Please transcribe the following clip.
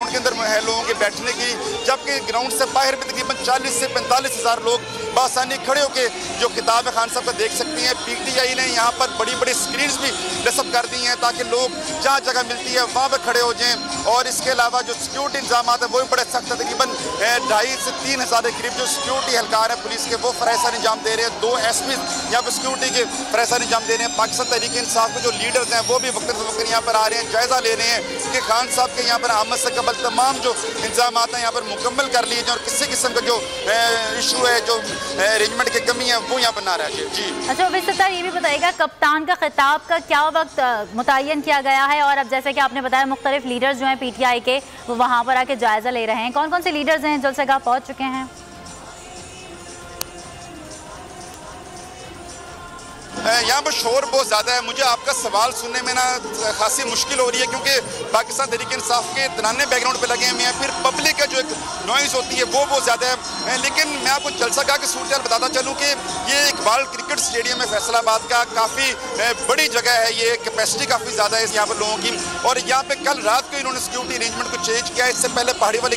Ground के अंदर है लोगों के बैठने की, जबकि ग्राउंड से बाहर भी तकरीबन 40 से 45 हज़ार लोग बासानी खड़े होकर जो किताब खान साहब का देख सकती हैं। PTI ने यहाँ पर बड़ी बड़ी स्क्रीन भी नस्ब कर दी हैं ताकि लोग जहाँ जगह मिलती है वहाँ पर खड़े हो जाएँ। और इसके अलावा जो सिक्योरिटी इंतजाम है वो भी बड़े सख्त है। तकरीबन 2,500 से 3,000 के करीब जो सिक्योरिटी एहलकार है पुलिस के, वो फराइसा निजाम दे रहे हैं। 2 SP यहाँ पर सिक्योरिटी के फराइसा निजाम दे रहे हैं। पाकिस्तान तहरीक इंसाफ के जो लीडर्स हैं वो भी वक्त यहाँ पर आ रहे हैं, जायजा ले रहे हैं कि खान साहब के यहाँ पर आमद से कबल तमाम जो इंतजाम हैं यहाँ पर मुकम्मल कर लिए जाए और किसी किस्म का जो इशू है, जो अरेंजमेंट की कमी है वो यहाँ पर ना रह जाए। जी अच्छा वैसे सर ये भी बताइएगा कप्तान का खिताब का क्या वक्त मुतय्यन किया गया है? और अब जैसे कि आपने बताया मुख्तलिफ लीडर्स जो हैं PTI के वो वहाँ पर आके जायजा ले रहे हैं, कौन कौन से लीडर्स हैं जलसेगाह पहुँच चुके हैं? यहाँ पर शोर बहुत ज़्यादा है। मुझे आपका सवाल सुनने में ना खासी मुश्किल हो रही है क्योंकि पाकिस्तान तहरीक इंसाफ के तराने बैकग्राउंड पे लगे हुए हैं, फिर पब्लिक का जो एक नॉइज़ होती है वो बहुत ज़्यादा है। लेकिन मैं आपको जलसागाह की सूरत बताता चलूँ कि ये इकबाल क्रिकेट स्टेडियम है फैसलाबाद का, काफ़ी बड़ी जगह है, ये कैपेसिटी काफ़ी ज़्यादा है यहाँ पर लोगों की। और यहाँ पर कल रात को इन्होंने सिक्योरिटी अरेंजमेंट को चेंज किया। इससे पहले पहाड़ी वाली